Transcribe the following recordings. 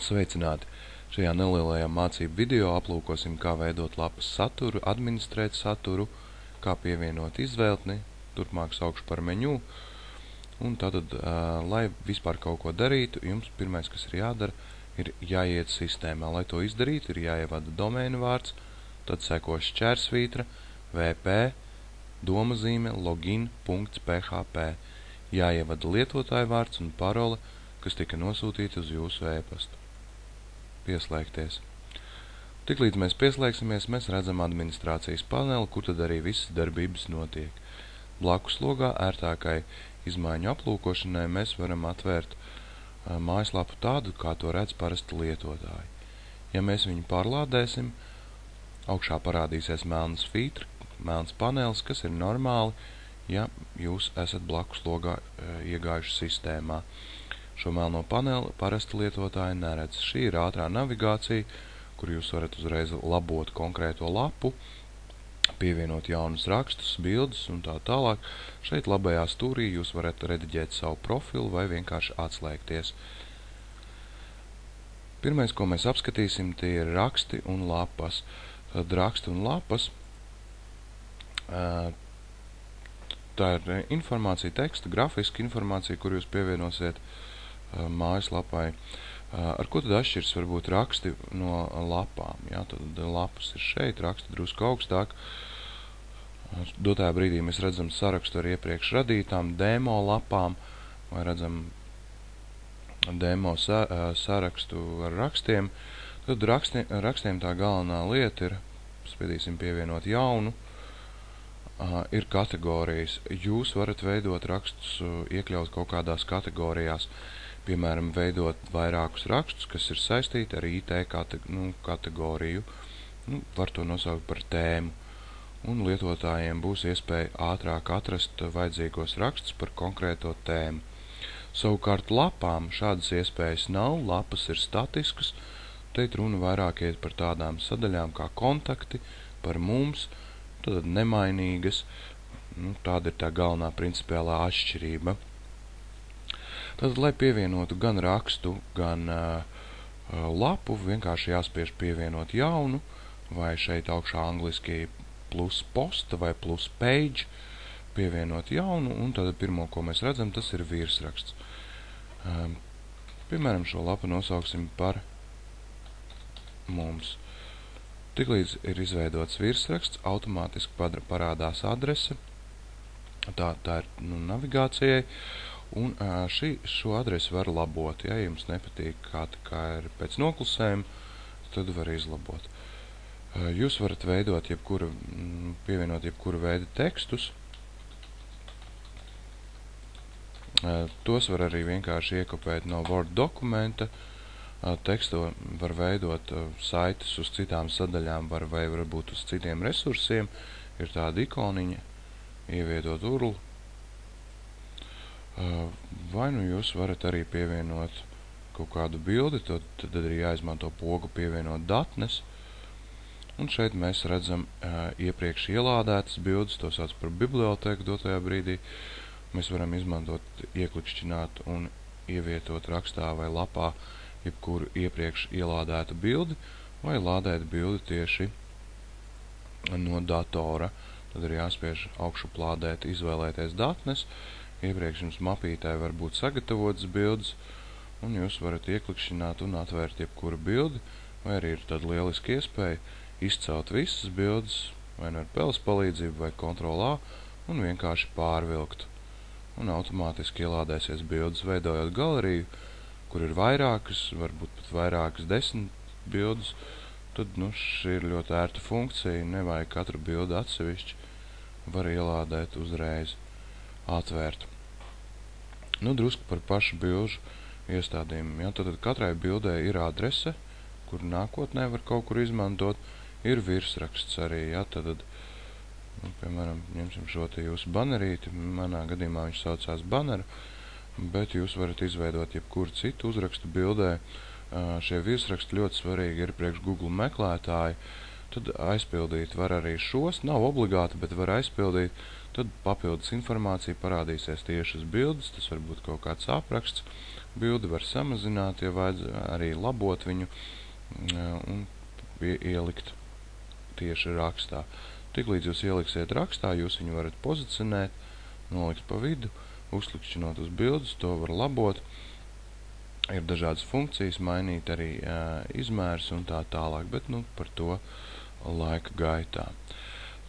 Sveicināti! Šajā nelielajā mācību video aplūkosim, kā veidot lapas saturu, administrēt saturu, kā pievienot izvēltni, turpmāk saukšu par menu. Un tātad, lai vispār kaut ko darītu, jums pirmais, kas ir jādara, ir jāiet sistēmā. Lai to izdarītu, ir jāievada domēnu vārds, tad sekos šķērsvītra, vp, domazīme, login.php. Jāievada lietotāja vārds un parole, kas tika nosūtīta uz jūsu e-pastu. Pieslēgties. Tiklīdz mēs pieslēgsimies, mēs redzam administrācijas paneli, kur tad arī visas darbības notiek. Blakus logā ērtākai izmaiņu aplūkošanai mēs varam atvērt mājaslapu tādu, kā to redz parasti lietotāji. Ja mēs viņu pārlādēsim, augšā parādīsies melns filtrs, melns panelis, kas ir normāli, ja jūs esat blakus logā iegājuši sistēmā. Šo melno paneli parasti lietotāji neredz. Šī ir ātrā navigācija, kur jūs varat uzreiz labot konkrēto lapu, pievienot jaunus rakstus, bildes un tā tālāk. Šeit labajā stūrī jūs varat rediģēt savu profilu vai vienkārši atslēgties. Pirmais, ko mēs apskatīsim, tie ir raksti un lapas. Tad raksti un lapas, tā ir informācija, teksta, grafiska informācija, kur jūs pievienosiet mājaslapai. Ar ko tad atšķirs varbūt raksti no lapām? Ja? Tad lapas ir šeit, raksti drusku augstāk. Dotajā brīdī mēs redzam sarakstu ar iepriekš radītām demo lapām, vai redzam demo sarakstu ar rakstiem. Tad rakstiem tā galvenā lieta ir, spiedīsim pievienot jaunu, ir kategorijas. Jūs varat veidot rakstus, iekļaut kaut kādās kategorijās. Piemēram, veidot vairākus rakstus, kas ir saistīti ar IT kategoriju. Var to nosaukt par tēmu. Un lietotājiem būs iespēja ātrāk atrast vajadzīgos rakstus par konkrēto tēmu. Savukārt lapām šādas iespējas nav, lapas ir statiskas. Teit runa vairāk iet par tādām sadaļām kā kontakti, par mums, tad nemainīgas. Tāda ir tā galvenā principiālā atšķirība. Tad, lai pievienotu gan rakstu, gan lapu, vienkārši jāspiež pievienot jaunu, vai šeit augšā angliski plus posta vai plus page, pievienot jaunu, un tad pirmo, ko mēs redzam, tas ir virsraksts. Piemēram, šo lapu nosauksim par mums. Tiklīdz ir izveidots virsraksts, automātiski parādās adrese, tā ir navigācijai. Un šo adresi var labot. Ja jums nepatīk, kā ir pēc noklusējuma, tad var izlabot. Jūs varat veidot pievienot jebkuru veidu tekstus. Tos var arī vienkārši iekopēt no Word dokumenta. Tekstu var veidot saites uz citām sadaļām, vai varbūt uz citiem resursiem. Ir tāda ikoniņa, ievietot URL. Vai nu jūs varat arī pievienot kaut kādu bildi, tad ir jāizmanto pogu pievienot datnes. Un šeit mēs redzam iepriekš ielādētas bildes, to sauc par bibliotēku dotajā brīdī. Mēs varam izmantot, ieklikšķināt un ievietot rakstā vai lapā jebkuru iepriekš ielādētu bildi, vai lādēt bildi tieši no datora. Tad ir jāspiež augšu plādēt, izvēlēties datnes. Iepriekš jums mapītē var būt sagatavotas bildes, un jūs varat ieklikšķināt un atvērt jebkuru bildi, vai arī ir tāda lieliska iespēja izcelt visas bildes, vai ar peles palīdzību, vai Ctrl+A, un vienkārši pārvilkt. Un automātiski ielādēsies bildes, veidojot galeriju, kur ir vairākas, varbūt pat vairākas 10 bildes. Tad, šī ir ļoti ērta funkcija, nevajag katru bildi atsevišķi, var ielādēt uzreiz. Atvērt. Drusku par pašu bilžu iestādījumu. Ja? Tad katrai bildē ir adrese, kur nākotnē var kaut kur izmantot. Ir virsraksts arī. Ja? Tad, piemēram, ņemsim šo te jūsu banerīti. Manā gadījumā viņš saucās baneru, bet jūs varat izveidot jebkuru citu uzrakstu bildē. Šie virsraksti ļoti svarīgi ir priekš Google meklētāji. Tad aizpildīt var arī šos. Nav obligāti, bet var aizpildīt. Tad papildus informācija parādīsies tieši uz bildes, tas var būt kaut kāds apraksts, bildi var samazināt, ja vajadz arī labot viņu un ielikt tieši rakstā. Tiklīdz jūs ieliksiet rakstā, jūs viņu varat pozicionēt, nolikt pa vidu, uzklikšķinot uz bildes, to var labot. Ir dažādas funkcijas, mainīt arī izmērs un tā tālāk, bet par to laika gaitā.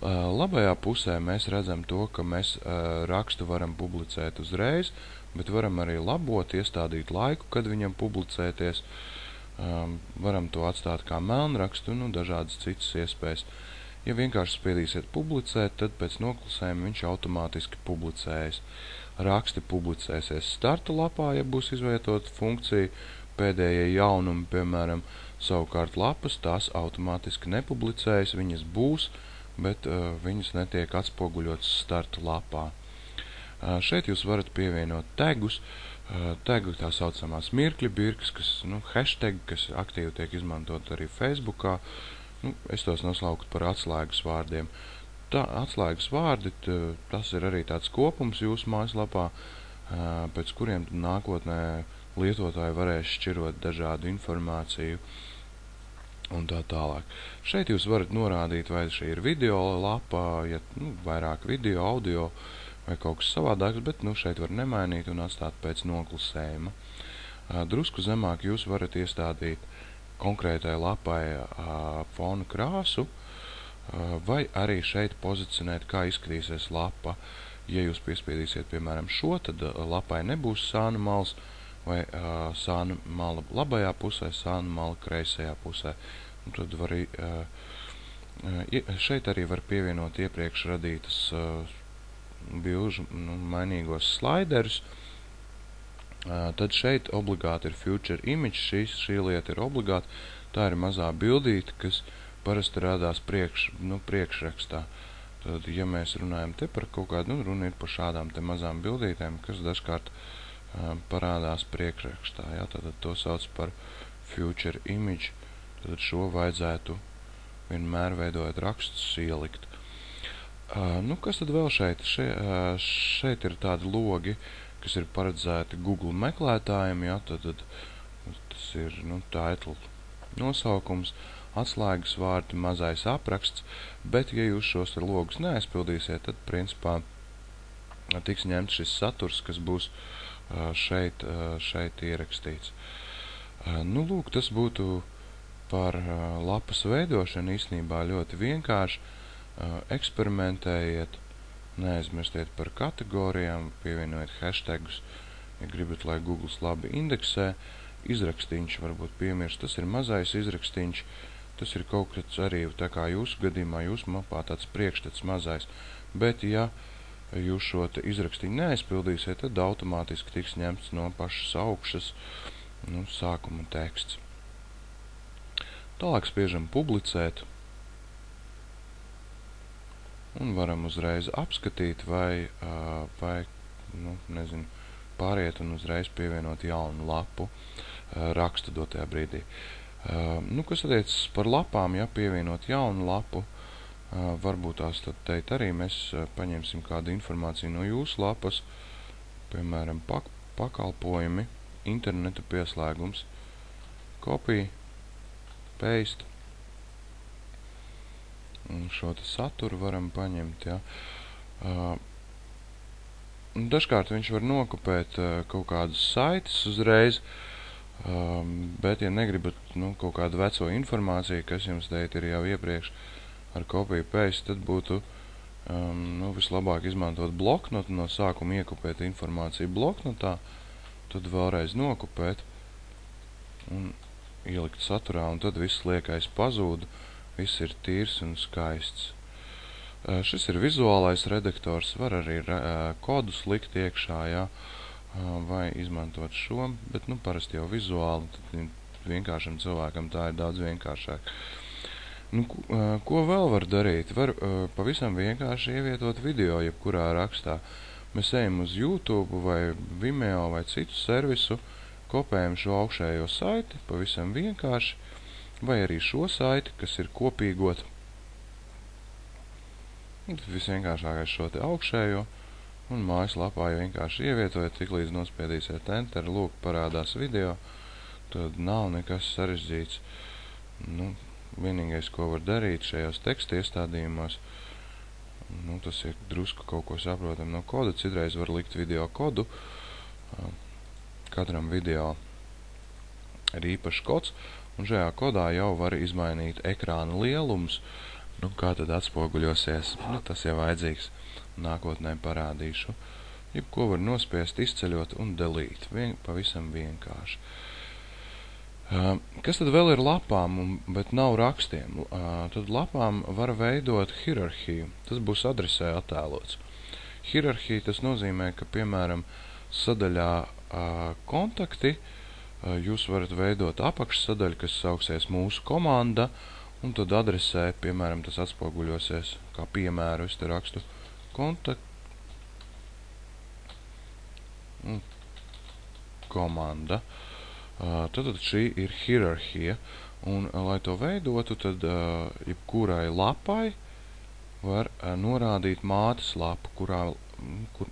Labajā pusē mēs redzam to, ka mēs rakstu varam publicēt uzreiz, bet varam arī labot, iestādīt laiku, kad viņam publicēties. Varam to atstāt kā melnrakstu, dažādas citas iespējas. Ja vienkārši spiedīsiet publicēt, tad pēc noklusējuma viņš automātiski publicējas. Raksti publicēsies starta lapā, ja būs izvietota funkcija, pēdējie jaunumi, piemēram, savukārt lapas, tās automātiski nepublicējas, viņas būs, bet viņas netiek atspoguļotas starta lapā. Šeit jūs varat pievienot tagus, tagu tā saucamās mirkļu birkas, hashtag, kas aktīvi tiek izmantot arī Facebookā. Es tos nosauktu par atslēgas vārdiem. Atslēgas vārdi, tas ir arī tāds kopums jūsu mājaslapā, pēc kuriem nākotnē lietotāji varēs šķirot dažādu informāciju un tā tālāk. Šeit jūs varat norādīt, vai šī ir video lapa, ja vairāk video, audio vai kaut kas savādāks, bet šeit var nemainīt un atstāt pēc noklusējuma. Drusku zemāk jūs varat iestādīt konkrētai lapai fona krāsu, vai arī šeit pozicionēt, kā izskatīsies lapa. Ja jūs piespiedīsiet, piemēram, šo, tad lapai nebūs sāna mals, vai sāna mala labajā pusē, sāna mala kreisajā pusē. Un tad var šeit arī var pievienot iepriekš radītas bilžu mainīgos slaiderus. Tad šeit obligāti ir Future Image, šī lieta ir obligāti. Tā ir mazā bildīte, kas parasti rādās priekšrakstā. Tad, ja mēs runājam te par kaut kādu, runa ir par šādām te mazām bildītēm, kas dažkārt parādās priekšrakstā. Ja? Tad to sauc par Future Image. Tad šo vajadzētu vienmēr veidojot rakstus ielikt. Kas tad vēl šeit? Šeit ir tādi logi, kas ir paredzēti Google meklētājiem, ja, tad tas ir title nosaukums, atslēgas vārdi, mazais apraksts, bet ja jūs šos logus neaizpildīsiet, tad principā tiks ņemts šis saturs, kas būs šeit ierakstīts. Lūk, tas būtu par lapas veidošanu, īstenībā ļoti vienkārši. Eksperimentējiet, neaizmirstiet par kategorijām, pievienojiet hashtagus, ja gribat, lai Google labi indeksē. Izrakstīņš varbūt piemirst, tas ir mazais izrakstīņš, tas ir kaut kas arī, tā kā jūsu gadījumā, jūsu mapā tāds priekšstats mazais, bet ja jūs šo izrakstīņu neaizpildīsiet, tad automātiski tiks ņemts no pašas augšas sākuma teksts. Tālāk spiežam publicēt. Un varam uzreiz apskatīt, vai pāriet un uzreiz pievienot jaunu lapu rakstu dotajā brīdī. Kas attiecas par lapām, ja pievienot jaunu lapu, varbūt tās tad teikt arī mēs paņemsim kādu informāciju no jūsu lapas, piemēram, pakalpojumi, interneta pieslēgums, copy, paste. Un šo saturu varam paņemt, ja. Dažkārt viņš var nokopēt kaut kādus saites uzreiz, bet ja negribat kaut kādu veco informāciju, kas jums teikt ir jau iepriekš ar copy paste, tad būtu vislabāk izmantot bloknotu, no sākuma iekopēt informāciju bloknotā, tad vēlreiz nokopēt un ielikt saturā, un tad viss liekais pazūd. Viss ir tīrs un skaists. Šis ir vizuālais redaktors, var arī kodus likt iekšā, ja, vai izmantot šo, bet parasti jau vizuāli, tad vienkāršam cilvēkam tā ir daudz vienkāršāk. Ko vēl var darīt? Var pavisam vienkārši ievietot video jebkurā rakstā. Mēs ejam uz YouTube vai Vimeo vai citu servisu, kopējam šo augšējo saiti, pavisam vienkārši, vai arī šo saiti, kas ir kopīgot. Tad visvienkāršākais šo te augšējo, un mājaslapā vienkārši ievietojiet, tiklīdz nospiedīsiet Enter, lūk, parādās video, tad nav nekas sarežģīts. Nu, vienīgais, ko var darīt šajos teksta iestādījumos, nu, tas ir drusku kaut ko saprotam no koda, citreiz var likt video kodu, katram video ir īpašs kods, un šajā kodā jau var izmainīt ekrāna lielums, nu, kā tad atspoguļosies, nu, tas jau vajadzīgs, nākotnē parādīšu. Jebko var nospiest, izceļot un delete, pavisam vienkārši. Kas tad vēl ir lapām, bet nav rakstiem? Tad lapām var veidot hierarhiju. Tas būs adresē attēlots. Hierarhija tas nozīmē, ka, piemēram, sadaļā kontakti jūs varat veidot apakšsadaļu, kas sauksies mūsu komanda, un tad adresē, piemēram, tas atspoguļosies, kā piemēru, es te rakstu kontakt komanda. Tad šī ir hierarhija, un, lai to veidotu, tad jebkurai lapai var norādīt mātes lapu,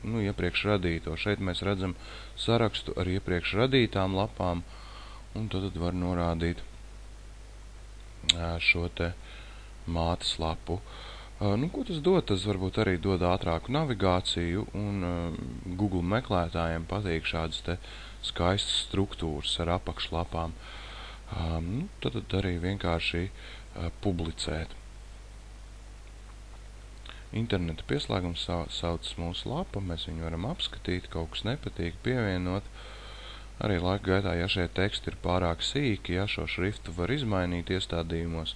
nu, iepriekš radīto. Šeit mēs redzam sarakstu ar iepriekš radītām lapām, un tad var norādīt šo te mātes lapu. Nu, ko tas dod? Tas varbūt arī dod ātrāku navigāciju, un Google meklētājiem patīk šādas te skaistas struktūras ar apakšlapām. Nu, tad arī vienkārši publicēt. Interneta pieslēgums saucas mūsu lapa, mēs viņu varam apskatīt, kaut kas nepatīk, pievienot. Arī laika gaitā, ja šie teksti ir pārāk sīki, ja šo šriftu var izmainīt iestādījumos,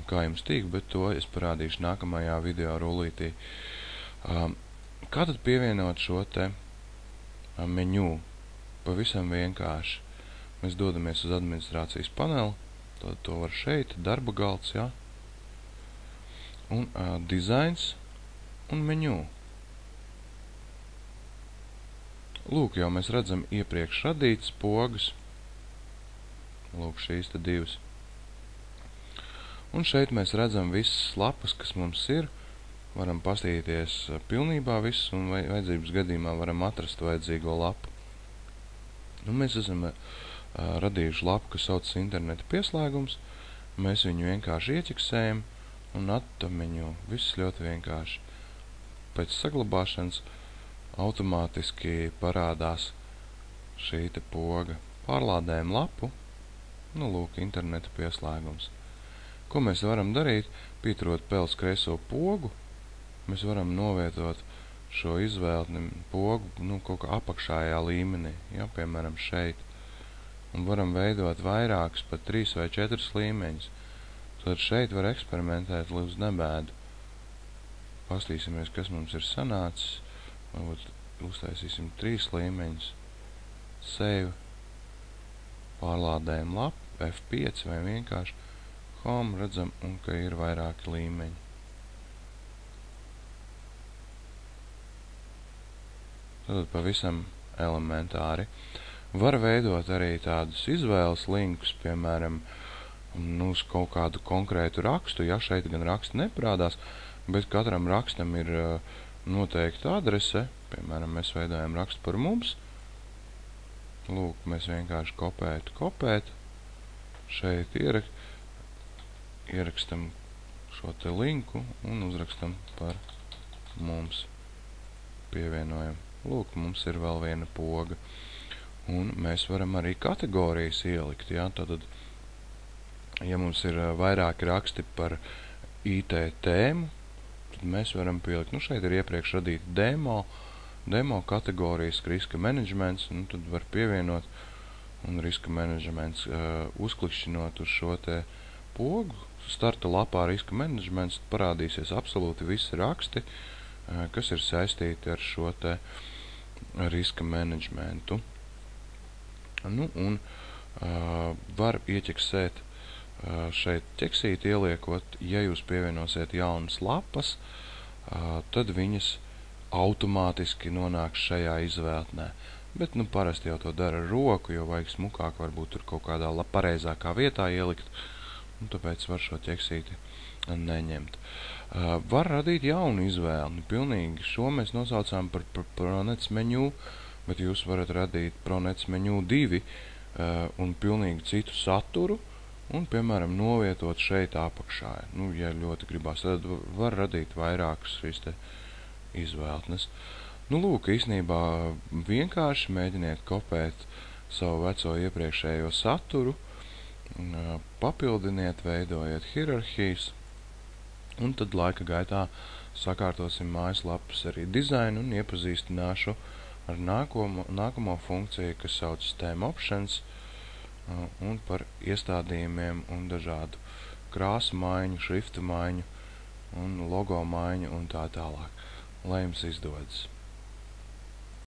kā jums tīk, bet to es parādīšu nākamajā video rullītī. Kā tad pievienot šo te menu? Pavisam vienkārši. Mēs dodamies uz administrācijas paneli, tad to var šeit, darba galds, ja? Un dizains un menu. Lūk, jau mēs redzam iepriekš radītas pogas. Lūk, šīs te divas. Un šeit mēs redzam visas lapas, kas mums ir. Varam pastīties pilnībā visus, un vajadzības gadījumā varam atrast vajadzīgo lapu. Nu, mēs esam radījuši lapu, kas saucas interneta pieslēgums. Mēs viņu vienkārši ieķiksējam un attam viņu. Viss ļoti vienkārši. Pēc saglabāšanas automātiski parādās šī te poga. Pārlādējam lapu. Nu, lūk, interneta pieslēgums. Ko mēs varam darīt? Pieturot pels kreiso pogu, mēs varam novietot šo izvēlni pogu, nu, kaut kā apakšējā līmenī, ja, piemēram, šeit. Un varam veidot vairākus, pat 3 vai 4 līmeņus. Tad šeit var eksperimentēt līdz nebēdu. Pastīsimies, kas mums ir sanācis. Varbūt uztaisīsim 3 līmeņus. Save. Pārlādējam lapu, F5 vai vienkārši Home, redzam, un ka ir vairāki līmeņi. Tad pavisam elementāri. Var veidot arī tādus izvēles linkus, piemēram, uz kaut kādu konkrētu rakstu. Ja šeit gan raksti neparādās, bet katram rakstam ir noteikta adrese. Piemēram, mēs veidojam rakstu par mums. Lūk, mēs vienkārši kopēt. Šeit ierakstam šo te linku un uzrakstam par mums. Pievienojam. Lūk, mums ir vēl viena poga. Un mēs varam arī kategorijas ielikt, ja? Tātad, ja mums ir vairāki raksti par IT tēmu, tad mēs varam pielikt, nu šeit ir iepriekš radīta demo kategorijas, riska menedžments, un tad var pievienot, un riska menedžments uzklikšķinot uz šo te pogu, starta lapā riska menedžments, parādīsies absolūti visi raksti, kas ir saistīti ar šo te riska menedžmentu. Nu, un var ieķeksēt šeit ķeksīt ieliekot, ja jūs pievienosiet jaunas lapas, tad viņas automātiski nonāks šajā izvēltnē. Bet, nu, parasti jau to dara ar roku, jo vajag smukāk varbūt tur kaut kādā pareizākā vietā ielikt, un tāpēc var šo ķeksīti neņemt. Var radīt jaunu izvēli. Pilnīgi šo mēs nosaucām par ProNets menu, bet jūs varat radīt ProNets menu 2 un pilnīgi citu saturu un, piemēram, novietot šeit apakšā. Ja ļoti gribās, tad var radīt vairākas šīs te izvēltnes. Lūk, īstenībā vienkārši mēģiniet kopēt savu veco iepriekšējo saturu, papildiniet, veidojiet hierarhijas, un tad laika gaitā sakārtosim mājaslapas arī dizainu un iepazīstināšu ar nākamo funkciju, kas sauc Theme Options, un par iestādījumiem un dažādu krāsu maiņu, šriftu maiņu un logo maiņu un tā tālāk. Lai jums izdodas!